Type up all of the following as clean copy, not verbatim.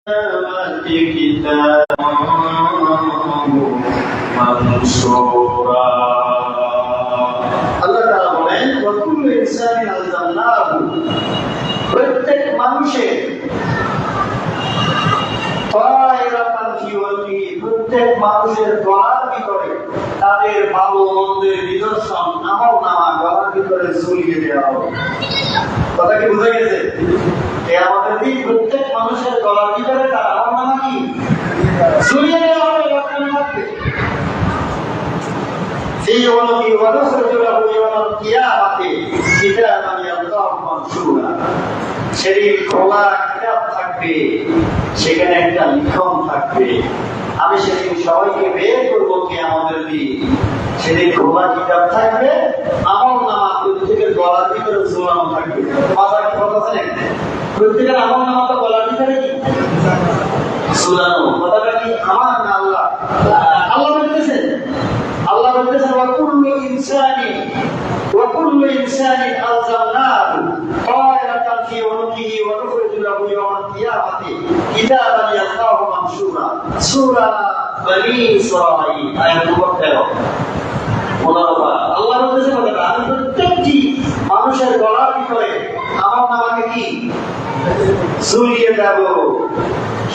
প্রত্যেক মানুষের প্রত্যেক মানুষের গলার ভিতরে তাদের ভালো মন্দের নিদর্শন আমল নামা গলার ভিতরে ঝুলিয়ে দেওয়া হবে। কথা কি বুঝে গেছে? আমাদের দিন প্রত্যেক মানুষের গলার ভিতরে তার আমল নামা কি ঝুলিয়ে দেওয়া হবে। সেদিন খোলা কিতাব থাকবে, সেখানে একটা লিখন থাকবে। আমি সেদিন সবাইকে বের করবো কিয়ামতের দিন। সেদিন খোলা কিতাব থাকবে, আমল নামা প্রত্যেকের গলার ভিতরে ঝুলানো থাকবে। মাথার কথা আছে, প্রত্যেকের আমল নামা তো গলার ভিতরে কি ঝুলানো। কথাটা কি আমার না আল্লাহ? আল্লাহ বলতেছেন, আল্লাহ বলতেছেন ওয়াকুল্লু ইনসানি আলজামনাহু তায়রাতান ফি উনুকিহি ওয়া নুখরিজু লাহু ইয়াওমাল কিয়ামাতি কিতাবান ইয়ালকাহু মানশুরা। সূরা বনী ইসরাঈল আয়াত নম্বর 13। আল্লাহ বলতেছেন আমি প্রত্যেকটি মানুষের গলার ভিতরে আমল নামাকে কি ঝুলিয়ে দেব।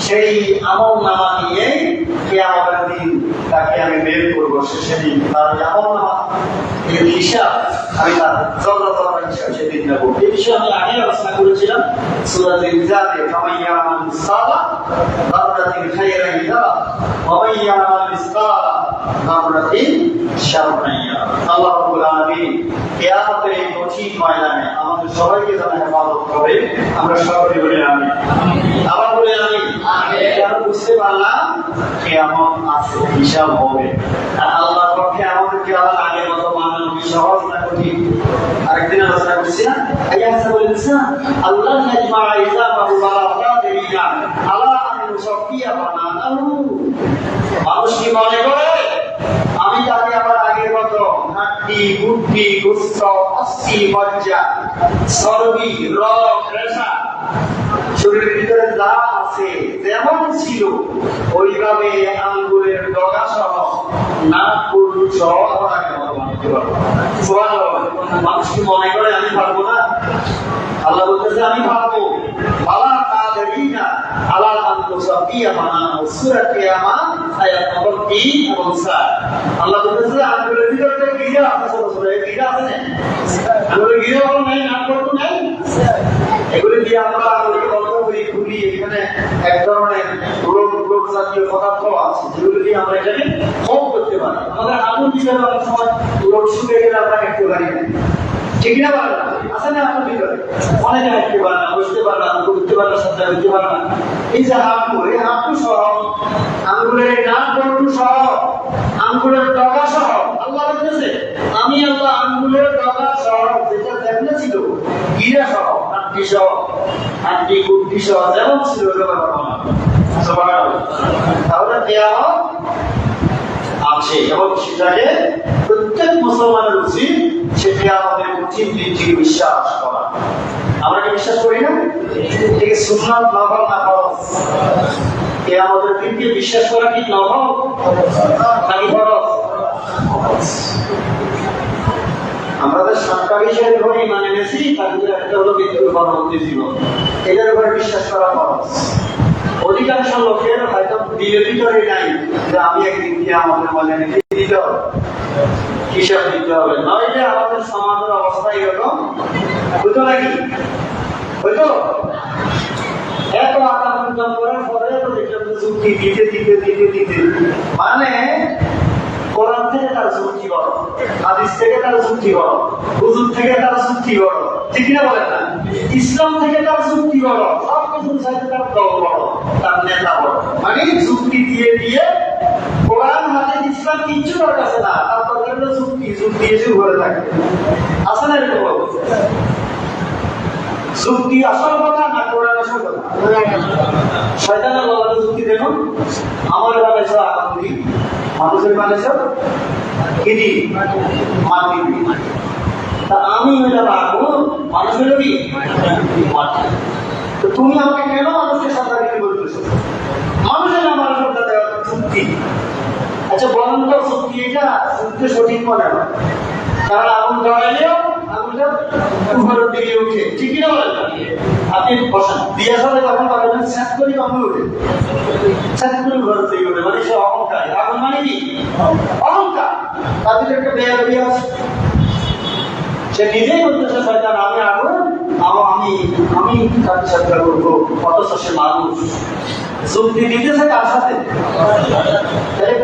সেই আমল নামা নিয়ে কিয়ামতের দিন তাকে আমি বের করবো। সেদিন তার আমল নামা এর হিসাব আমি তার জল্লাতলা হিসাব সেদিন নেবো। এই বিষয়ে আমি আগে আলোচনা করেছিলাম সূরাতুল ইনসানে ফামাইয়া মান সালা বারাকাতিন খায়রান ইয়ারা ওয়া মাইয়া মান ইসকালা বারাকাতিন শাররাইয়া। আল্লাহ রাব্বুল আলামিন কিয়ামতের এই কঠিন ময়দানে আমাদের সবাইকে যেন হেফাজত করে। আমরা সকলে বলি আমিন। আবার বলি আমিন। আমরা বুঝতে পারলাম কিয়ামত আছে, হিসাব হবে। আর আল্লাহর পক্ষে আমাদেরকে আবার আগের মতো মানানো কি সহজ না কঠিন? আরেকদিন আলোচনা করছি না, আইয়াসাবুল ইনসান আল্লাহ ইয়াজমা ইযামাহু ওয়া রাফাদিনা আলা আন ইউসাফিয়া বানানাহু। মানুষ কি মনে করে আমি তাকে আবার আগের মতো হাড্ডি গুড্ডি গোস্ত অস্থি মজ্জা চর্বি রগ রেশা শরীরের ভিতরে যা আছে যেমন ছিল ওইভাবে আঙ্গুলের ডগা সহ নাক গরু সহ আবার আগের মতো বানাতে পারবো। মানুষ কি মনে করে আমি পারবো না? আল্লাহ বলতেছে আমি পারবো। আলা কাদেরিনা আলা আন তুসাফিয়া বানানাহু। সূরা কিয়ামত আয়াত নম্বর 3 এবং 4। আল্লাহ বলতেছে আঙ্গুলের ভিতরে গিরা আছে, ছোট ছোট গিরা আছে না? আঙ্গুলের গিরা বল নাই, নাক গরু নাই, এগুলো দিয়ে আমরা আঙ্গুলকে বন্ধ করি, খুলি। এখানে এক ধরনের ব্লড জাতীয় পদার্থ আছে যেগুলো দিয়ে আমরা এটাকে কম করতে পারি। আমাদের আঙুল ভিতরে অনেক সময় ব্লড শুকে গেলে আমরা হাঁটতে পারি না, ঠিক না? পারে না, আছে না? আপনার ভিতরে অনেকে হাঁটতে পারে না, বসতে পারে না, করতে পারে না, সত্যি করতে পারে না। এই যে হাঁটু, এই হাঁটু সহ আঙ্গুলের নাক গরু সহ আঙ্গুলের ডগা সহ আল্লাহ বলতেছে আমি আল্লাহ আঙ্গুলের ডগা সহ যেটা যেমন ছিল গিরা সহ হাড্ডি সহ হাড্ডি গুড্ডি সহ যেমন ছিল তাহলে কিয়ামত আছে এবং সেটাকে প্রত্যেক মুসলমানের উচিত সেটি আমাদের কঠিন দিনটিকে বিশ্বাস করা। আমরা কি বিশ্বাস করি না? ঠিক সুন্নাত নফল না ফরজ? কিয়ামতের দিনকে বিশ্বাস করা কি নফল নাকি ফরজ? আমাদের সাতটা বিষয়ের উপর ঈমান এনেছি, তার ভিতরে একটা হলো মৃত্যুর পরবর্তী জীবন। এটার উপর বিশ্বাস করা ফরজ। অধিকাংশ লোকের হয়তো দিলের ভিতরে নাই যে আমি একদিন কিয়ামতের ময়দানে দিতে হবে, হিসাব দিতে হবে। নয় যে আমাদের সমাজের অবস্থা এরকম হইতো নাকি? হইতো? এত আকাম করার পরে যুক্তি দিতে দিতে দিতে দিতে মানে কোরআন থেকে তার যুক্তি বড়, হাদিস থেকে তার যুক্তি বড়, হুজুর থেকে তার যুক্তি বড়, ঠিক না? বলেন না? ইসলাম থেকে তার যুক্তি বড়, সব কিছুর সাথে তার দল বড়, তার নেতা বড়। মানে যুক্তি দিয়ে দিয়ে কোরআন হাদিস ইসলাম কিচ্ছু তার কাছে না, তার দরকার হলো যুক্তি। যুক্তি এসে ঘুরে থাকে, আছে না এরকম? যুক্তি আসল কথা না কোরআন আসল কথা? শয়তানের বলার যুক্তি দেন, আমার বানাইছ আকান্তি, মানুষের বানাইছ কিনি মাটি। তা আমি হইলাম আগুন, মানুষ হইল কি মাটি। তো তুমি আমাকে কেন মানুষের সাথে বলতেছো? যুক্তিটা সঠিক মনে হয়, কারণ আগুন ধরাইলেও আগুনটা উপরের দিকে উঠে, ঠিক না বলেন? আপনি বসান দিয়া সাথে যখন পারবেন স্যাট করি কখন উঠে, স্যাট করে ঘরের দিকে উঠে, মানে সে অহংকার। আগুন মানে কি? অহংকার। তাদের একটা বেয়াদবি আছে, সে নিজেই বলতেছে শয়তান আমি আগুন, আমি তাকে সাথে করবো, অথচ সে মানুষ। যুক্তি দিতেছে কার সাথে?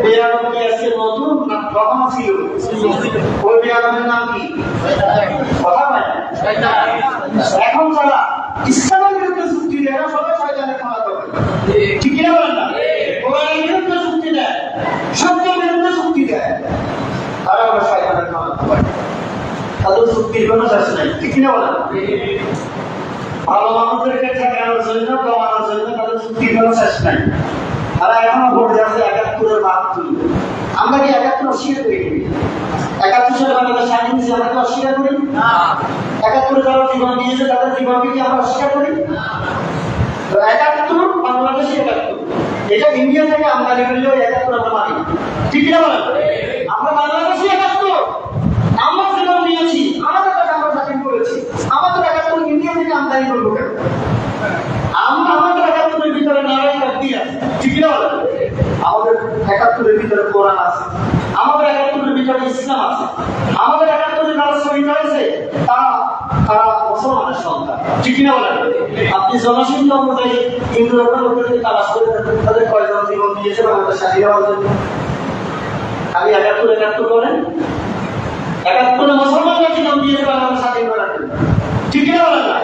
বেয়াদবি আজকে নতুন না কখনো ছিল? ওই বেয়াদবের নাম কি? কথা হয় না। এখন যারা ইসলামের বিরুদ্ধে যুক্তি দেয় না, সবাই শয়তানের খাওয়া হবে, ঠিক কিনা বলেন না? কোরআনের বিরুদ্ধে যুক্তি দেয়, সত্যের বিরুদ্ধে যুক্তি দেয়, তারা আমরা শয়তানের খাওয়া হবে। তাদের যুক্তির কোনো শেষ নাই, ঠিক কিনা বলেন? ভালো মানুষদেরকে ঠেকানোর জন্য, কমানোর জন্য তাদের যুক্তির কোনো শেষ নাই। তারা এখনো বলতে আছে ৭১-এর বাদ তুলবে। আমরা কি ৭১ অস্বীকার করি? ৭১ সালে বাংলাদেশ স্বাধীন হয়েছে, আমরা কি অস্বীকার করি? ৭১ যারা জীবন দিয়েছে তাদের জীবনকে কি আমরা অস্বীকার করি? ৭১ বাংলাদেশি ৭১, এটা ইন্ডিয়া থেকে আমদানি করলেও ৭১ আমরা মানি, ঠিক কিনা বলেন? আমরা বাংলাদেশি ৭১, আমরা জীবন দিয়েছি, আমাদের টাকা আমরা স্বাধীন করেছি, আমাদের ৭১ ইন্ডিয়া থেকে আমদানি করবো কেন? আমরা আমাদের ৭১-এর ভিতরে নারাই শক্তি আছে, ঠিক কিনা বলেন? আমাদের ৭১-এর ভিতরে কোরআন আছে, আমাদের ৭১-এর ভিতরে ইসলাম আছে, আমাদের ৭১-এর যারা শহীদ হয়েছে তারা মুসলমানের সন্তান, ঠিক কিনা বলেন? আপনি জনসংখ্যা অনুযায়ী হিন্দুদের লোকদেরকে তালাশ করে তাদের কয়জন জীবন দিয়েছে আমাদের স্বাধীন হওয়ার জন্য? খালি ৭১ করেন, ৭১ মুসলমানরা জীবন দিয়েছে আমাদের স্বাধীন করার জন্য, ঠিক কিনা বলেন না?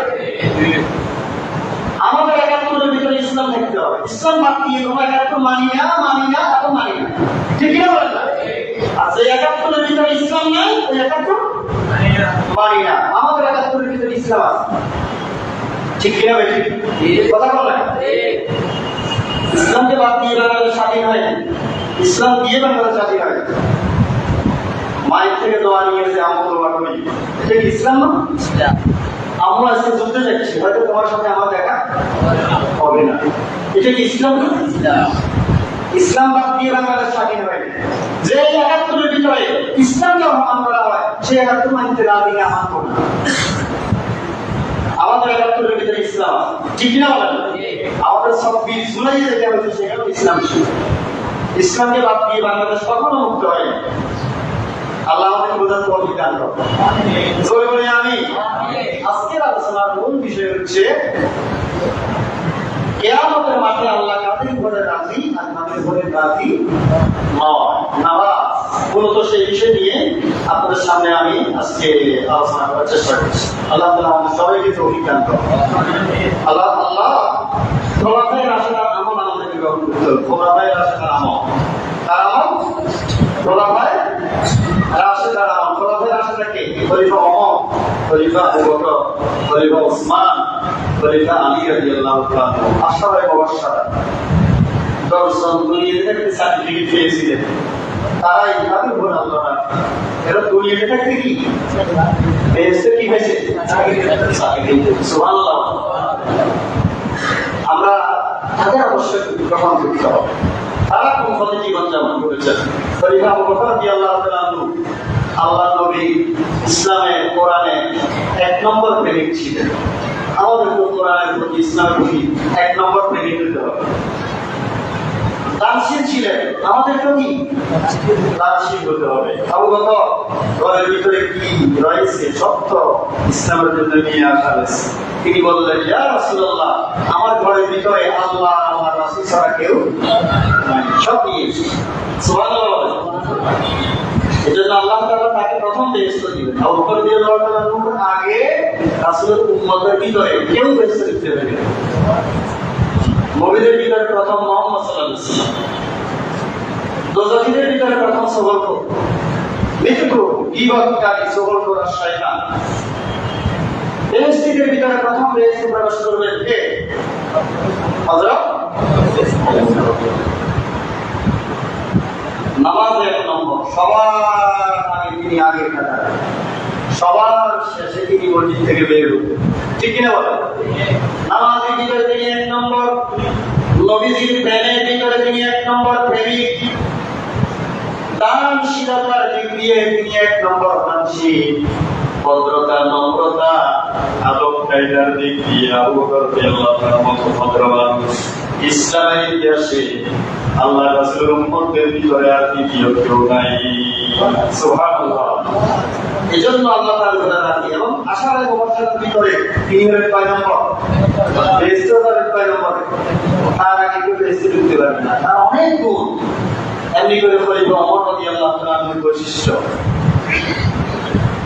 আমাদের ৭১-এর ভিতরে ইসলাম থাকতে হবে, ইসলাম বাদ দিয়ে তোমরা ৭১ মানি না, ঠিক কিনা বলেন না? আর যে ৭১-এর ভিতরে ইসলাম নাই, ওই ৭১ মানি না। আমাদের ৭১-এর ভিতরে ইসলাম আছে, ঠিক কিনা বেশি কথা বলেন? ইসলামকে বাদ দিয়ে বাংলাদেশ স্বাধীন হয়, ইসলাম দিয়ে বাংলাদেশ স্বাধীন হয়। মায়ের থেকে দোয়া নিয়েছে আমল বাটনি, এটা কি ইসলাম না? আমরা আজকে যুদ্ধে যাচ্ছি, হয়তো তোমার সাথে আমার দেখা হবে না, এটা কি ইসলাম না? ইসলাম বাদ দিয়ে বাংলাদেশ স্বাধীন হয়। যে ৭১-এর ভিতরে ইসলামকে অপমান করা হয়, সে ৭১ মানতে রাজি না, মানব না। আমাদের ৭১-এর ভিতরে ইসলাম আছে, ঠিক না বলেন? আমাদের ২৬ জুলাই যেটা হয়েছে সেখানে ইসলাম ছিল। ইসলামকে বাদ দিয়ে বাংলাদেশ কখনো মুক্ত হয়নি। আল্লাহ আমাদের বোঝার তৌফিক দান করুন। জোরে বলি আমি। আজকের আলোচনার মূল বিষয় হচ্ছে কিয়ামতের মাঠে আল্লাহ কাদের উপরে রাজি আর কাদের উপরে রাজি নয়। নামাজ মূলত সেই বিষয় নিয়ে আপনাদের সামনে আমি আজকে আলোচনা করার চেষ্টা করছি। আল্লাহ তাআলা আমাদের সবাইকে তৌফিক দান করুন। আল্লাহ খোলাফায়ে রাশিদার আমল আমাদেরকে গ্রহণ করতে হবে। খোলাফায়ে রাশিদার আমল কার আমল? খোলাফায়ে রাশিদার আমল। খোলাফায়ে রাশিদা কে? খলিফা ওমর, খলিফা আবু বকর, খলিফা ওসমান, খলিফা আলী রাদিয়াল্লাহু তাআলা, আশরায়ে মুবাশশারা। 10 জন দুনিয়াতে একটা সার্টিফিকেট পেয়েছিলেন, তারা এইভাবে বলে আল্লাহ এরা দুনিয়াতে থাকতে কি পেয়েছে? কি হয়েছে? সুবহানাল্লাহ। আমরা তাদের অবশ্যই গ্রহণ করতে হবে। তারা কোন পথে জীবনযাপন করেছেন? খলিফা আবু বকর রাদিয়াল্লাহু তাআলা আল্লাহ নবী ইসলামে কোরআনে 1 নম্বর প্রেমিক ছিলেন। আমাদের তো কোরআনের প্রতি ইসলামের প্রতি 1 নম্বর প্রেমিক হতে হবে। দানশীল ছিলেন, আমাদের প্রতি দানশীল হতে হবে। আবু বকর ঘরের ভিতরে কি রয়েছে সত্য ইসলামের জন্য নিয়ে আসা হয়েছে। তিনি বললেন, ইয়া রাসূলুল্লাহ, আমার ঘরের ভিতরে আল্লাহ আমার রাসূল ছাড়া কেউ নাই, সব নিয়ে এসেছি। সুবহানাল্লাহ। এজন্য আল্লাহ তাআলা তাকে প্রথম বেহেশত দিবেন। আবু বকর রাদিয়াল্লাহু তাআলা আগে রাসূলের উম্মতের ভিতরে কেউ বেহেশত দিতে পারবে না। মুমিনের ভিতরে প্রথম মুহাম্মদ সাল্লাল্লাহু আলাইহি ওয়াসাল্লাম, দোজাখীদের ভিতরে প্রথম সবলখোর, মৃত্যু গীবতকারী সবলখোর আর শয়তান। বেহেশতের ভিতরে প্রথম বেহেশতে প্রবেশ করবেন কে? হযরত নামাজ 1 নম্বর, সবার আগে তিনি আগে থাকা, সবার শেষে তিনি মসজিদ থেকে বের হতেন, ঠিক কিনা বলেন? নামাজের ভিতরে তিনি 1 নম্বর, নবীজির প্রেমের ভিতরে তিনি 1 নম্বর প্রেমিক, দানশীলতার দিক দিয়ে তিনি 1 নম্বর দানশীল। ভদ্রতা, নম্রতা, আদব কায়দার দিক দিয়ে আবু বকর রাদিয়াল্লাহু তাআলার মতো ভদ্র মানুষ ইসলামের ইতিহাসে আল্লাহ রাসূলের উম্মতদের ভিতরে আর দ্বিতীয় কেউ নাই। সুবহানাল্লাহ। এজন্য আল্লাহ তাআলা বলেন এবং আশারায়ে মুবাশশিরাতের ভিতরে তিনি হলেন 6 নম্বর। বেহেশতের 6 নম্বর। তার আগে কেউ বেহেশতে ঢুকতে পারবে না। তার অনেক গুণ। এমনি করে খলিফা ওমর রাদিয়াল্লাহু তাআলার বৈশিষ্ট্য,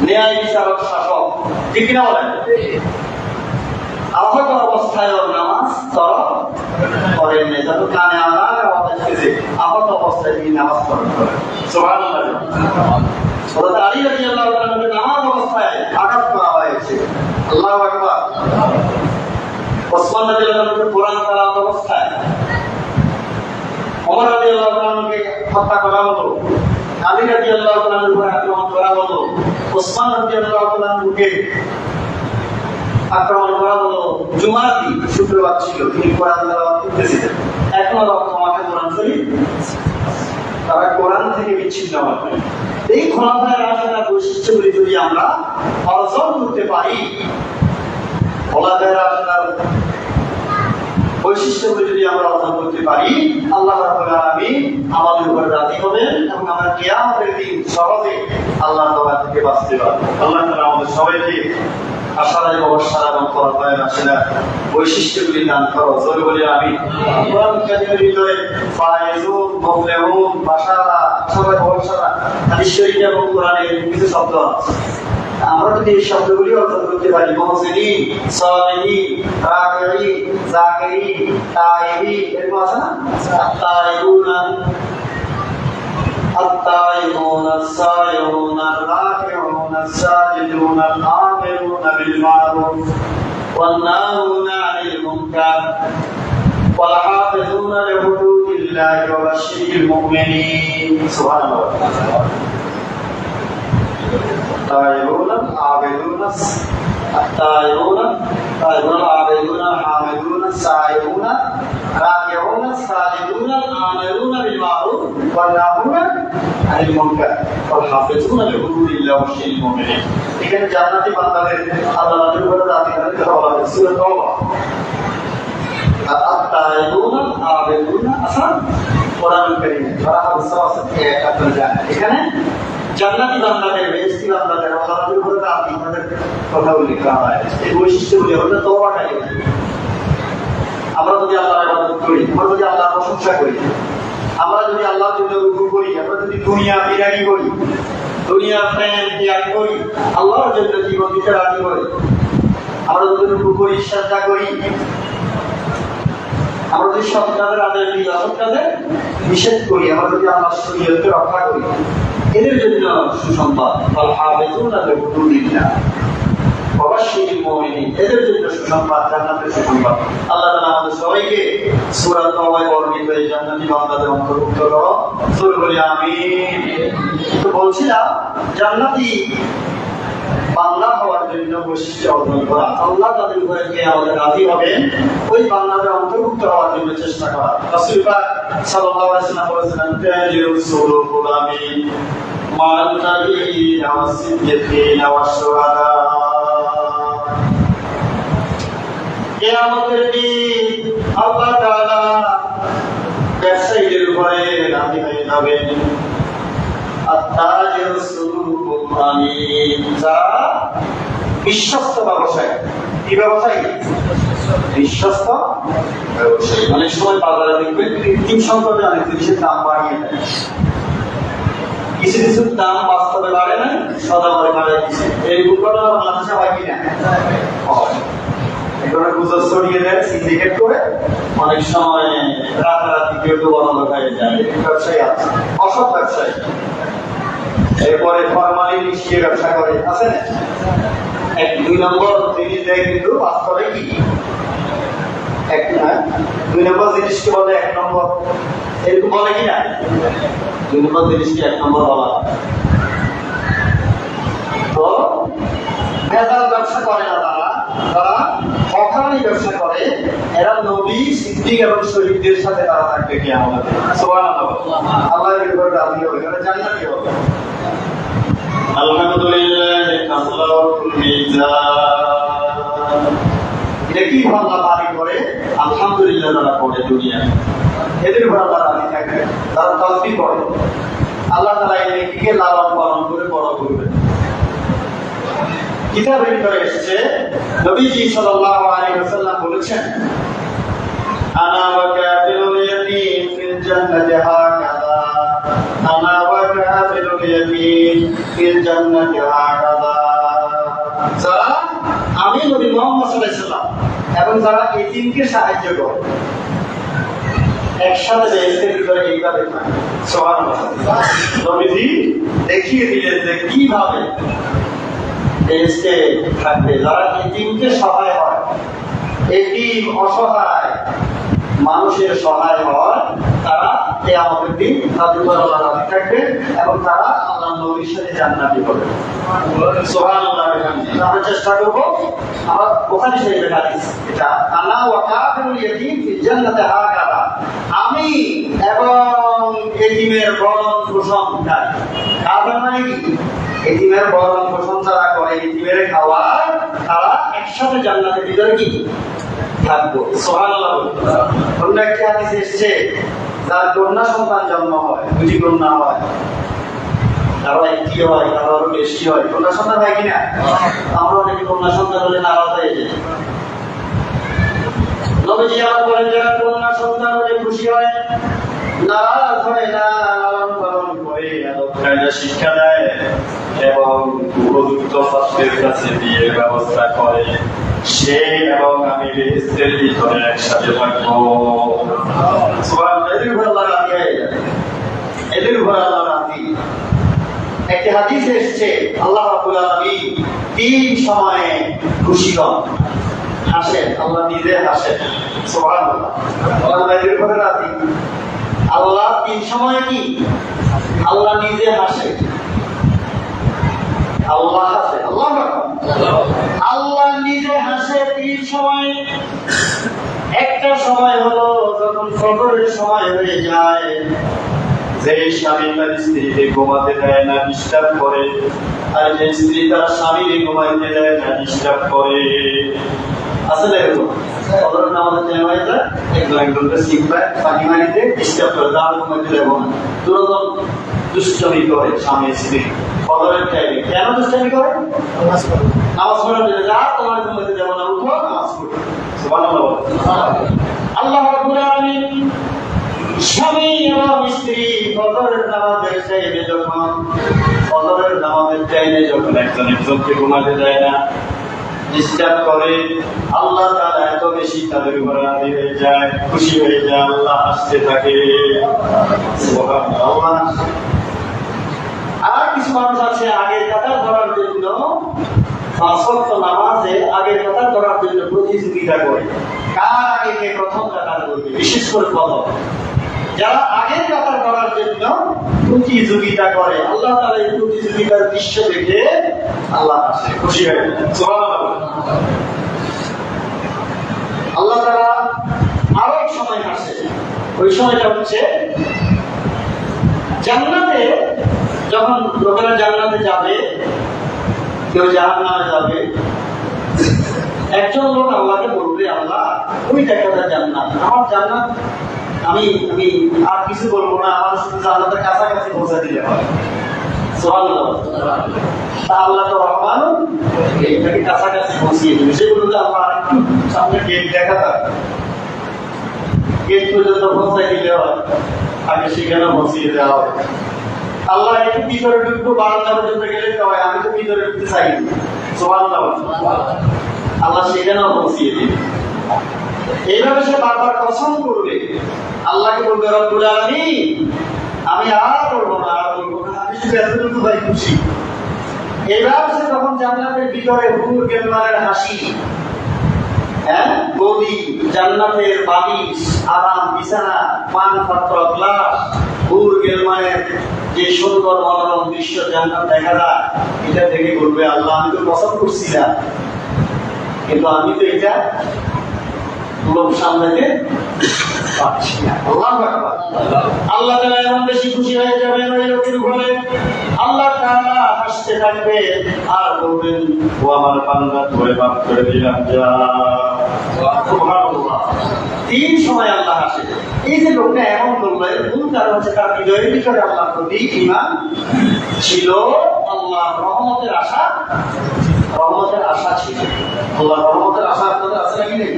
ন্যায় বিচারক শাসক, ঠিক কিনা বলেন? আহত অবস্থায় নামাজ তরক করেন না, যত কানে আল্লাহ আসতেছে আহত অবস্থায় তিনি নামাজ তরক করেন। সুবহানাল্লাহ। হযরত আলী রাদিয়াল্লাহু তাআলাকে নামাজ অবস্থায় আঘাত করা হয়েছে। আল্লাহু আকবার। ওসমান রাদিয়াল্লাহু তাআলাকে কোরআন তেলাওয়াত অবস্থায়, ওমর রাদিয়াল্লাহু তাআলাকে হত্যা করা হলো, আলী রাদিয়াল্লাহু তাআলার উপর আক্রমণ করা হলো, ওসমান রাদিয়াল্লাহু তাআলাকে আক্রমণ করা হলো। জুমার দিন, শুক্রবার ছিল, তিনি কোরআন তেলাওয়াত করতেছিলেন। এখনো রক্ত মাঠে কোরআন শরীফ, তারা কোরআন থেকে বিচ্ছিন্ন হবে। এই খোলাফায়ে রাশিদার বৈশিষ্ট্যগুলি যদি আমরা অর্জন করতে পারি, খোলাফায়ে রাশিদার বৈশিষ্ট্যগুলি যদি আমরা অর্জন করতে পারি, আল্লাহ রাব্বুল আলামিন আমাদের উপর রাজি হবেন এবং আমরা কিয়ামতের দিন সহজে আল্লাহর দরবার থেকে বাঁচতে পারবো। আল্লাহ তাআলা আমাদের সবাইকে আশারায়ে মুবাশশিরা এবং খোলাফায়ে রাশিদার বৈশিষ্ট্যগুলি দান করো। জোরে বলি আমিন। কোরআন কারীমের ভিতরে ফায়েজুন, মুফলিহুন, বাশারা, আশারায়ে মুবাশশিরা, হাদিস শরীফ এবং কোরআনের কিছু শব্দ আছে। আমরা যদি এই শব্দগুলি অর্জন করতে পারি, মুহসিনিন, সালিহিন, রাকিঈন, যাকিরিন, তাইবিন, এরকম আছে না? তাইবুনা, الطائعون الصائمون الراكعون الساجدون الآمرون بالمعروف والناهون عن المنكر والحافظون لحدود الله وبشر المؤمنين. سبحان الله. الطائعون العابدون الطائعون العابدون الحامدون السائحون الراكعون الساجدون الآمرون بالمعروف والناهون عن المنكر والحافظون لحدود الله وبشر المؤمنين. এখানে জান্নাতি বান্দাদের আল্লাহ তাআলার উপর রাদিয়াল্লাহু কথা বলা হয়েছে সূরা তাওবা। الطائعون العابدون আসলে কোরআনুল কারীমে যারা হাদিস আছে আপনারা জানেন, এখানে জান্নাতি বান্দাদের, বেহেশতি বান্দাদের আল্লাহর উপর রাদিয়াল্লাহু কথা উল্লেখ করা হয়েছে। এই বৈশিষ্ট্যগুলি হলো তওবাটাই। আমরা যদি আল্লাহর ইবাদত করি, আমরা যদি আল্লাহর প্রশংসা করি, আমরা যদি আল্লাহর জন্য রুকু করি, আমরা যদি দুনিয়া বিরাগী করি, দুনিয়া প্রেম ত্যাগ করি, আল্লাহর জন্য জীবন দিতে রাজি করি, আমরা যদি রুকু করি, সাজদা করি, আমরা যদি সৎ কাজের আদেশ দিই, অসৎ কাজে নিষেধ করি, আমরা যদি আল্লাহর শরীয়তকে রক্ষা করি, এদের জন্য সুসংবাদ। আল হাফিজুনা লিহুদুদিল্লাহ ওয়া বাশশিরিল মুমিনিন, এদের জন্য সুসংবাদ, জান্নাতের সুসংবাদ। আল্লাহ তাআলা আমাদের সবাইকে সূরা তাওবায় বর্ণিত এই জান্নাতি বান্দাদের অন্তর্ভুক্ত করো। সূরা বলি আমিন। তো বলছিলাম জান্নাতি বান্দা হওয়ার জন্য বৈশিষ্ট্য অর্জন করা, আল্লাহ তাদের উপরে কিয়ামতে রাজি হবেন ওই বান্দাদের অন্তর্ভুক্ত হওয়ার জন্য চেষ্টা করা। রাসূল পাক সাল্লাল্লাহু আলাইহি ওয়াসাল্লাম বলেছেন, তাজিরুস সুলুকুল আমিন মা'আন নাবিয়্যিনা ওয়াস সিদ্দিকিনা ওয়াশ শুহাদা। কিয়ামতের দিন আল্লাহ তাআলা ব্যবসায়ীদের উপরে রাজি হয়ে যাবেন। আত-তাজিরুস সুলুকুল আমিন, যারা বিশ্বস্ত ব্যবসায়ী। কি ব্যবসায়ী? বিশ্বস্ত ব্যবসায়ী। অনেক সময় বাজারে দেখবেন কৃত্রিম সংকটে অনেক জিনিসের দাম বাড়িয়ে দেয়। কিছু কিছু দাম বাস্তবে বাড়ে না, সদা করে বাড়িয়ে দিচ্ছে। এই ঘটনা বাংলাদেশে হয় কিনা? এগুলো গুজব ছড়িয়ে দেয় সিন্ডিকেট করে, অনেক সময় রাতারাতি কেউ তো বন্ধ হয়ে যায়। ব্যবসায়ী আছে, অসৎ ব্যবসায়ী। এরপরে ফরমালি মিশিয়ে ব্যবসা করে, আছে না? 2 নম্বর জিনিস দেয়, কিন্তু বাস্তবে কি 2 নম্বর জিনিসকে বলে 1 নম্বর, এরকম বলে কিনা? 2 নম্বর জিনিসকে 1 নম্বর বলা। তো ভেজাল ব্যবসা করে না তারা, তারা হকানি ব্যবসা করে, এরা নবী, সিদ্দিক এবং শহীদদের সাথে তারা থাকবে কিয়ামতে। সুবহানাল্লাহ। আল্লাহর উপর রাজি হবে, তারা জান্নাতি হবে। আলহামদুলিল্লাহ কাসরাতুল মিজান। এটা কি আল্লাহ দাবি করে? আলহামদুলিল্লাহ তারা পড়ে দুনিয়া, এদের উপর আল্লাহ রাজি থাকবে, তারা তাসবিহ করে। আল্লাহ তাআলা এই নেকিকে লালন পালন করে বড় করবে। কিতাবের ভিতরে এসেছে নবীজি সাল্লাল্লাহু আলাইহি ওয়াসাল্লাম বলেছেন, আনা ওয়া কাফিরুল ইয়াতীম ফিল জান্নাতি হাকাযা, আনা ওয়া কাফিরুল ইয়াতীম ফিল জান্নাতি হাকাযা। যারা আমি নবী মুহাম্মদ সাল্লাল্লাহু আলাইহি ওয়াসাল্লাম এবং যারা এতিমকে সাহায্য করে একসাথে বেহেশতের ভিতরে এইভাবে থাকে। সুবহানাল্লাহ। নবীজি দেখিয়ে দিলেন যে কিভাবে বেহেশতে থাকবে যারা এতিমকে সহায় হয়, এতিম অসহায় মানুষের সহায় হয়, তারা কিয়ামতের দিন তাদের উপর আল্লাহ রাজি থাকবে এবং তারা আল্লাহর নবীর সাথে জান্নাতি হবে। সুবহানাল্লাহ। আমরা চেষ্টা করব, আমার বুখারী শরীফের হাদিস এটা, আনা ওয়া কাফিরুল ইয়াতীম ফিল জান্নাতি হাকাযা, আমি এবং এতিমের ভরণ পোষণকারী। কাফের মানে কি? এতিমের ভরণ পোষণ যারা করে, এতিমের খাওয়ার, তারা একসাথে জান্নাতের ভিতরে কি থাকবো। সুবহানাল্লাহ। অন্য একটি হাদিস এসেছে, যার কন্যা সন্তান জন্ম হয়, দুটি কন্যা হয়, কারো একটি হয়, কারো আরো বেশি হয়, কন্যা সন্তান হয় কিনা? আমরা অনেকে কন্যা সন্তান হলে নারাজ হয়ে যাই। নবীজি আমার বলেন, যারা কন্যা সন্তান হলে খুশি হয়, নারাজ হয় না, লালন পালন করে, আদব কায়দা শিক্ষা দেয় এবং উপযুক্ত ছাত্রের কাছে দিয়ে ব্যবস্থা করে, সে এবং আমি বেহেশতের ভিতরে একসাথে থাকবো। সুবহানাল্লাহ। এদের উপর আল্লাহ রাজি হয়ে যাবে, এদের উপর আল্লাহ রাজি। একটি হাদিসে এসেছে, আল্লাহ রাব্বুল আলামিন তিন সময়ে খুশি হন, হাসেন, আল্লাহ নিজে হাসেন। সুবহানাল্লাহ। আল্লাহ এদের উপর রাজি। আল্লাহ তিন সময়ে কি? আল্লাহ নিজে হাসে, আল্লাহ হাসে, আল্লাহ নিজে হাসে তিন সময়। একটা সময় হলো যখন ফজরের সময় হয়ে যায়, যে স্বামী তার স্ত্রীকে ঘুমাতে দেয় না, ডিস্টার্ব করে, আর যে স্ত্রী তার স্বামীকে ঘুমাইতে দেয় না, ডিস্টার্ব করে। আসলে এরকম ফজরের নামাজের টাইম হয়ে যায়, একজনকে শিখবায় পানি মারিতে ডিস্টার্ব করে, তার ঘুমাইতে দেবো না, দুরকম দুষ্টমি করে স্বামী স্ত্রী। ফজরের টাইমে কেন দুষ্টমি করে? নামাজ পড়ার জন্য, যা তোমার ঘুমাইতে দেবো না, উঠো নামাজ পড়ো। সুবহানাল্লাহ। আল্লাহ রাব্বুল আলামিন স্বামী এবং স্ত্রী ফজরের নামাজের টাইমে যখন একজন একজনকে ঘুমাতে দেয় না, ডিস্টার্ব করে, আল্লাহ তাআলা এত বেশি তাদের উপর রাজি হয়ে যায়, খুশি হয়ে যায়, আল্লাহ হাসতে থাকে। সুবহানাল্লাহ। আর কিছু মানুষ আছে আগের কাতার ধরার জন্য, পাঁচ ওয়াক্ত নামাজে আগের কাতার ধরার জন্য প্রতিযোগিতা করে, কার আগে কে প্রথম কাতার করবে। বিশেষ করে ফজর, যারা আগের কাতার ধরার জন্য প্রতিযোগিতা করে, আল্লাহ তাআলা এই প্রতিযোগিতার দৃশ্য দেখে আল্লাহ হাসে, খুশি হয়ে যায়। সুবহানাল্লাহ। আল্লাহ তাআলা আরো এক সময় হাসে, ওই সময়টা হচ্ছে জান্নাতে, যখন লোকেরা জান্নাতে যাবে, কেউ জাহান্নামে যাবে, একজন লোক আল্লাহকে বলবে, আল্লাহ ওই দেখা জান্নাত, আমার জান্নাত, আমি আর কিছু বলবো না, আমার শুধু জান্নাতের কাছাকাছি পৌঁছে দিলে হয়। সুবহানাল্লাহ। আল্লাহ তো রহমান, এইটাকে কাছাকাছি পৌঁছিয়ে দেবে। সেগুলো যে আল্লাহ একটু সামনে গেট দেখা থাকে, গেট পর্যন্ত পৌঁছাই দিলে হয়, আগে সেখানে পৌঁছিয়ে দেওয়া হবে। আল্লাহ একটু ভিতরে ঢুকবো, বারান্দা পর্যন্ত গেলে হয়, আমি তো ভিতরে ঢুকতে চাই। সুবহানাল্লাহ। আল্লাহ সেখানেও পৌঁছিয়ে দিবে। এইভাবে সে বারবার কসম করবে, আল্লাহকে বলবে, রব্বুল আলামিন আমি আর বলবো না, আমি শুধু এতটুকু ভাই খুশি। এইভাবে সে যখন জান্নাতের ভিতরে হুর গেলমানের হাসি, গদি, জান্নাতের বালিশ, আরাম বিছানা, পান পাত্র, গ্লাস, হুর গেলমানের যে সুন্দর মনোরম দৃশ্য জান্নাত দেখা যায়, এটা দেখে বলবে, আল্লাহ আমি তো কসম করছি না, কিন্তু আমি তো এটা লোক সামলাতে পারছি না। আল্লাহ তাআলা এমন বেশি খুশি হয়ে যাবেন ওই লোকের উপরে, আল্লাহ তাআলা হাসতে থাকবে আর বলবেন, ও আমার বান্দা, তোরে মাফ করে দিলাম, যা। সুবহানাল্লাহ। তিন সময় আল্লাহ হাসে। এই যে লোকটা এমন করলো, এর মূল কারণ হচ্ছে তার হৃদয়ের ভিতরে আল্লাহর প্রতি ঈমান ছিল, আল্লাহর রহমতের আশা ছিল। আল্লাহর রহমতের আশা আপনাদের আছে নাকি নেই?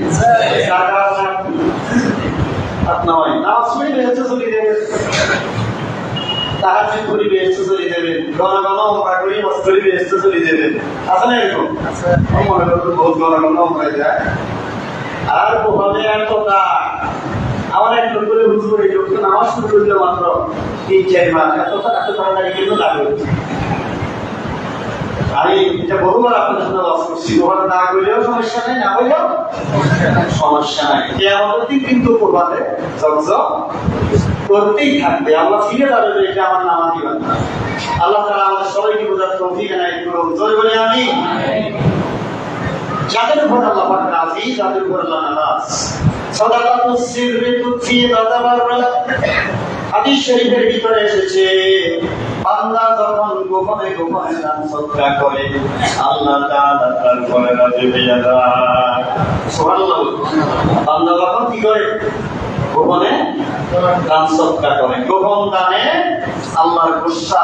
আপনার নামাজ পড়ি বেহেশতে চলে যাবেন, তাহাজ্জুদ করি বেহেশতে চলে যাবেন, ঘন ঘন ওমরা করি হজ করি বেহেশতে চলে যাবেন, আছে না এরকম? মনে করতে বহুত ঘন ঘন ওমরা যায় আর বলে এত কাজ। আমার এক লোক বলে, হুজুর এই লোকটা নামাজ শুরু করলে মাত্র ৩-৪ মাস, এত তাড়াতাড়ি কিন্তু লাগে। আমি এটা বহুবার আপনাদের সাথে বাস করছি, ওখানে না করলেও সমস্যা নাই, না করলেও সমস্যা নাই। কিয়ামতের দিন কিন্তু কোরবানে ঝকঝক করতেই থাকবে। আল্লাহ ফিরে যাবে যে এটা আমার নামাজি বান্দা। আল্লাহ তাআলা আমাদের সবাইকে বোঝার তৌফিক এনায়েত করুন। জোরে বলে আমিন। যাদের উপর আল্লাহ পাক রাজি, যাদের উপর আল্লাহ নারাজ। সাদাকাতুস সিররি তুফি তাতাবাররা। হাদিস শরীফের ভিতরে এসেছে, বান্দা যখন গোপনে গোপনে দান সদকা করে, আল্লাহ তাআলা তার উপরে রাজি হয়ে যায়। সুবহানাল্লাহ। বান্দা যখন কি করে? গোপনে দান সদকা করে। গোপন দানে আল্লাহর গোসা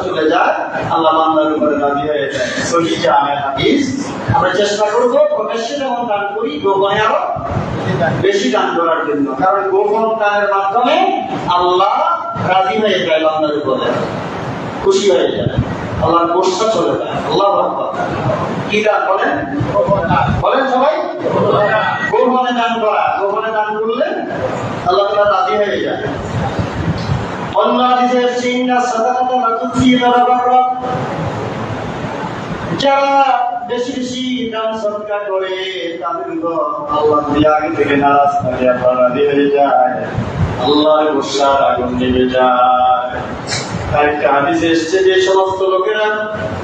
চলে যায়, আল্লাহ বান্দার উপরে রাজি হয়ে যায়। সহিহ জামে হাদিস। আমরা চেষ্টা করব প্রকাশ্যে যেমন দান করি, গোপনে আরো বেশি দান করার জন্য। কারণ গোপন দানের মাধ্যমে আল্লাহ রাজি হয়ে যায়, বান্দার উপরে খুশি হয়ে যায়, আল্লাহর গোসা চলে যায়। আল্লাহু আকবার। কি দান বলেন? বলেন সবাই, গোপনে দান করা। গোপনে দান করলে আল্লাহ তাআলা রাজি হয়ে যায়। অন্য হাদিসে এসেছে, ইন্না সাদাকাতা লা তুফি তাতাবাররা। যারা বেশি বেশি দান সদকা করে তাদের উপর আল্লাহ আগে থেকে নারাজ থাকে, আল্লাহ রাজি হয়ে যায়, আল্লাহর গোসার আগুন নিভে যায়। একটা হাদিসে এসেছে, যে সমস্ত লোকেরা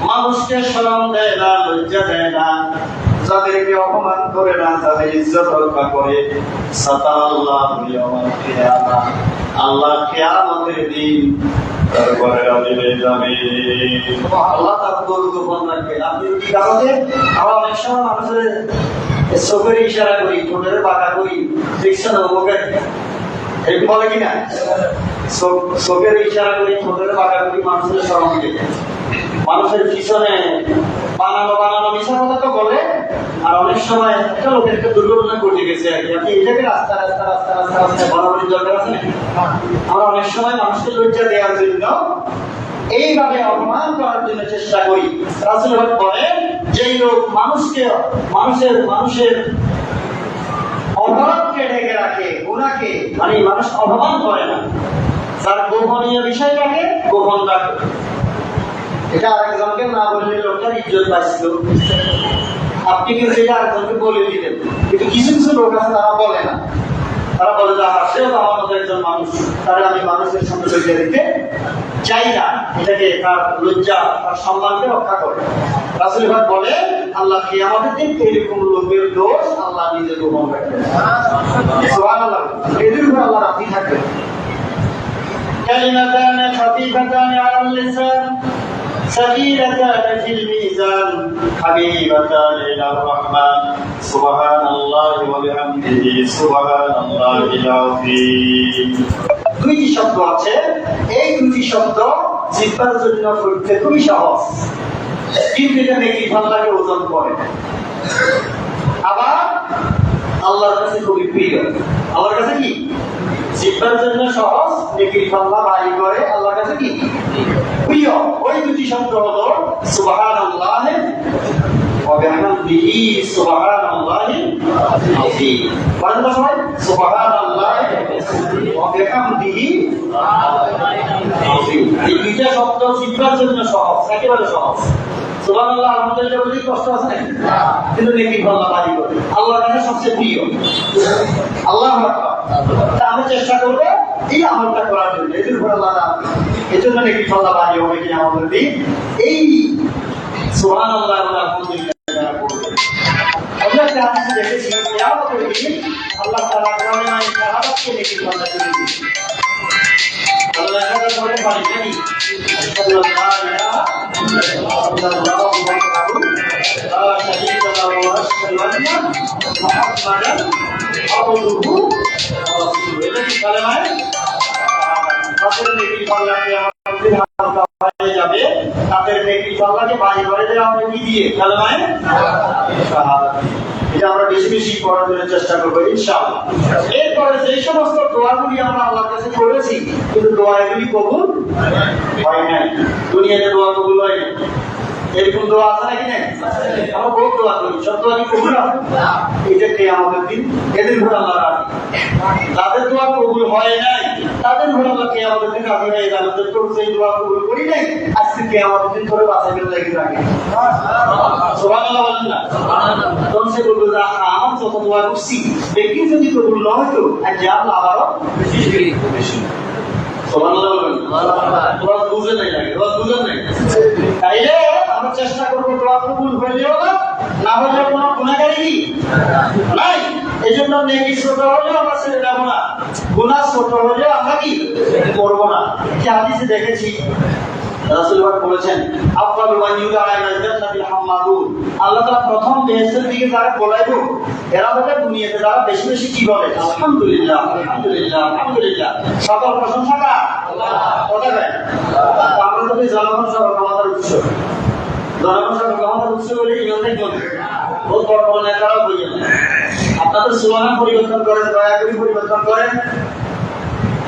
মানুষকে শরম দেয় না, লজ্জা দেয় না, যাদেরকে অপমান করে না, তাদের ইজ্জত রক্ষা করে, সাতাল্লাহু ইয়াওমাল কিয়ামা, আল্লাহ কিয়ামতের দিন তারপরে রাজি হয়ে যাবে। আল্লাহ তার গোপন রাখবে। আপনি কি কারণে আমরা অনেক সময় মানুষের চোখের ইশারা করি, ঠোঁটের বাঁকা করি, দেখছেন ওকে এই বলে কিনা? চোখের ইশারা করি, ঠোঁটের বাঁকা করি, মানুষের শরম দিকে, মানুষের পিছনে বানানো মিশা কথা তো বলে। আর অনেক সময় একটা লোকের একটা দুর্ঘটনা ঘটে গেছে আর কি, আপনি এটাকে রাস্তা বরাবরই দরকার আছে নাকি? আমরা অনেক সময় মানুষকে লজ্জা দেওয়ার জন্য, এইভাবে অপমান করার জন্য চেষ্টা করি। রাসূল বলেন, যেই লোক মানুষের অপরাধকে ঢেকে রাখে, গুনাহকে মানে মানুষ অপমান করে না, তার গোপনীয় বিষয়টাকে গোপন রাখে। এটা আরেকজনকে না বললে লোকটার ইজ্জত পাচ্ছিল, আপনি কিন্তু এটা আরেকজনকে বলে দিলেন। কিন্তু কিছু কিছু লোক আছে তারা বলে না, তারা বলে যে সেও তো আমার মতো একজন মানুষ, তারা আমি মানুষের সঙ্গে লজ্জা দিতে চাই না। এটাকে তার লজ্জা, তার সম্মানকে রক্ষা করে। রাসূল বলে, আল্লাহ কিয়ামতের দিন এরকম লোকের দোষ আল্লাহ নিজে গোপন রাখবেন। সুবহানাল্লাহ। এদের উপর আল্লাহ রাজি থাকবেন। কালিমাতান খাফিফাতান আলাল লিসান ثقيلتان في الميزان حبيبتان إلى الرحمن سبحان الله وبحمده سبحان الله العظيم। দুইটি শব্দ আছে, এই দুইটি শব্দ জিহ্বার জন্য পড়তে খুবই সহজ, কিন্তু এটা নেকি আল্লাহকে ওজন করে, আবার আল্লাহর কাছে খুবই প্রিয়। আল্লাহর কাছে কি? জিহ্বার জন্য সহজ, নেকির পাল্লা ভারী করে, আল্লাহর কাছে কি? প্রিয়। ওই দুটি শব্দ হলো সুবহানাল্লাহ ওয়া বিহামদিহি সুবহানাল্লাহি আযীম। বলেন তো সবাই, সুবহানাল্লাহ ওয়া বিহামদিহি আযীম। এই দুইটা শব্দ জিহ্বার জন্য সহজ, একেবারে সহজ। সুবহানাল্লাহ আলহামদুলিল্লাহ বলি কষ্ট আছে নাকি? কিন্তু নেকির পাল্লা ভারী করে, আল্লাহর কাছে সবচেয়ে প্রিয়। আল্লাহু আকবার। আমরা চেষ্টা করবো এই আমলটা করার জন্য, এদের উপর আল্লাহ এই জন্য নাকি পাল্লা ভারী হবে কি আমাদের দিন। এই সুবহানাল্লাহ ওয়া আলহামদুলিল্লাহ দ্বিতীয় একটা হাদিসে দেখেছি কিয়ামতের দিন আল্লাহ তাআলা কালেমায়ে শাহাদাতকে নেকির পাল্লা করে দিয়েছেন। আল্লাহ শাহাদাত বলতে পারি নাকি আশহাদু আল্লা ইলাহা ইল্লাল্লাহ ওয়াহদাহু লা শারীকা লাহু ওয়া আশহাদু আন্না মুহাম্মাদান আবদুহু ওয়া রাসূলুহু। এটা কি কালেমায়ে তাদের নেকির পাল্লাকে আমাদের হালকা হয়ে যাবে, তাদের নেকির পাল্লাকে ভারী করে দেওয়া হবে কি দিয়ে? কালেমায়ে শাহাদাত। এটা আমরা বেশি বেশি পড়ার জন্য চেষ্টা করবো ইনশাআল্লাহ। এরপরে যে সমস্ত দোয়াগুলি আমরা আল্লাহর কাছে করেছি কিন্তু দোয়া এগুলি কবুল হয় নাই, দুনিয়াতে দোয়া কবুল হয় না, এরকম দোয়া আছে নাকি না? আমরা বহুত দোয়া করি, সব দোয়া কি কবুল হয়? এটা কিয়ামতের দিন এদের উপর আল্লাহ রাজি। তাদের দোয়া কবুল হয় নাই, তাদের উপর আল্লাহ কিয়ামতের দিন রাজি হয়ে যাবে যে তোর সেই দোয়া কবুল করি নাই, আজকে কিয়ামতের দিন করে বাঁচাই ফেলে লেগে থাকে। সুবহানাল্লাহ বলেন না? তখন সে বলবে যে আমার যত দোয়া করছি দেখি যদি কবুল না হইতো আজ আল্লাহ আবারও বেশি। সুবহানাল্লাহ বলেন। দোয়া বুঝে নাই লাগে, দোয়া বুঝে নাই। তাইলে আমরা চেষ্টা করবো দোয়া কবুল হইলেও না হলেও কোনো গুনাহগারি নাই। এই জন্য নেকি ছোট হলেও আমরা ছেড়ে যাবো না, গুনাহ ছোট হলেও আমরা কি করবো না। যে হাদিসে দেখেছি রাসূলুল্লাহ বলেছেন আফদালু মান ইউদা ইলা জান্নাতিল হাম্মাদুন, আল্লাহ তাআলা প্রথম বেহেশতের দিকে যারা বলাইবো এরা হবে দুনিয়াতে যারা বেশি বেশি কি বলে আলহামদুলিল্লাহ আলহামদুলিল্লাহ আলহামদুলিল্লাহ। সকল প্রশংসা কার? কথা কয় আমরা যদি জনগণ সকল ক্ষমতার উৎস, জনগণ সকল ক্ষমতার উৎস বলে ইমান দেখব বহুত বড় বড় নেতারাও বলছেন আপনাদের স্লোগান পরিবর্তন করেন, দয়া করে পরিবর্তন করেন,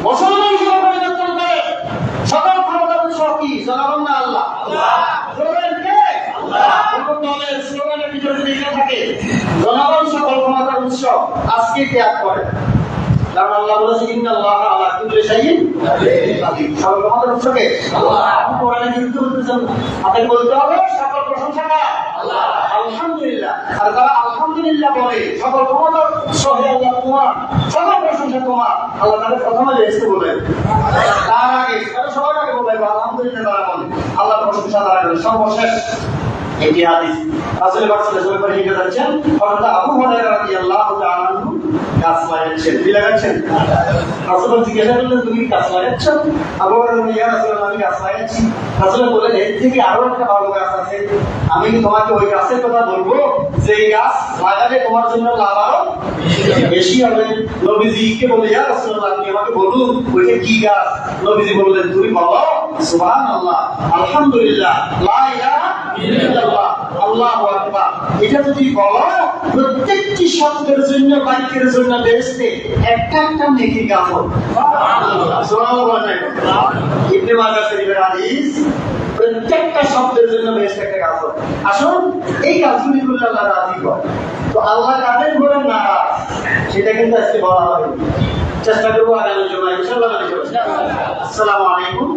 মুসলমান সব পরিবর্তন করেন। সকল ক্ষমতার উৎস কি? জনগণ না আল্লাহ? স্লোগান কে? আল্লাহ। কোন দলের স্লোগানের ভিতরে যদি লেখা থাকে জনগণ সকল ক্ষমতার উৎস, আজকে ত্যাগ করে, কারণ আল্লাহ বলেছে ইন্নাল্লাহ আলা কুল্লি শাইইন কাদির। সকল ক্ষমতার উৎস কে? আল্লাহ। কোরআনে যুক্ত করতেছেন আপনি বলতে হবে সকল প্রশংসা কার? আল্লাহ। আলহামদুলিল্লাহ। আর যারা আলহামদুলিল্লাহ বলে সকল ক্ষমতার উৎস হে আল্লাহ তোমার, সকল প্রশংসা তোমার, আল্লাহ তাদের প্রথমে বেহেশতে বলেন, তার আগে তারা সবার আগে বলে আলহামদুলিল্লাহ তারা বলে আল্লাহর প্রশংসা তারা করে সর্বশেষ। এটি হাদিস রাসূল পাক সাল্লাল্লাহু আলাইহি ওয়াসাল্লাম লিখে যাচ্ছেন হযরত আবু হুরায়রা রাদিয়াল্লাহু তাআলা আনহু গাছ লাগাচ্ছেন। কি লাগাচ্ছেন? রাসূল জিজ্ঞাসা করলেন তুমি গাছ লাগাচ্ছ? আবু হুরায়রা বললেন ইয়া রাসূলুল্লাহ আমি গাছ লাগাচ্ছি। রাসূল বললেন এর থেকে আরো একটা ভালো গাছ আছে, আমি কি তোমাকে ওই গাছের কথা বলবো যে এই গাছ লাগালে তোমার জন্য লাভ আরো বেশি হবে? নবীজিকে বলে ইয়া রাসূলুল্লাহ আপনি আমাকে বলুন ওইটা কি গাছ? নবীজি বললেন তুমি বলো সুবহানাল্লাহ আলহামদুলিল্লাহ লা ইলাহা ইল্লাল্লাহ আল্লাহু আকবার। এটা যদি বলো প্রত্যেকটি শব্দের জন্য বাক্যের জন্য বেহেশতে একটা একটা নেকি কাজ হবে। সুবহানাল্লাহ। ইবনে মাজাহ শরীফের হাদিস, প্রত্যেকটা শব্দের জন্য বেহেশতে একটা কাজ হবে। আসুন এই কাজগুলি করলে আল্লাহ রাজি হয়। তো আল্লাহ কাদের করে নারাজ সেটা কিন্তু আজকে বলা হবে, চেষ্টা করবো আগামী জমায় ইনশাআল্লাহ। আসসালামু আলাইকুম।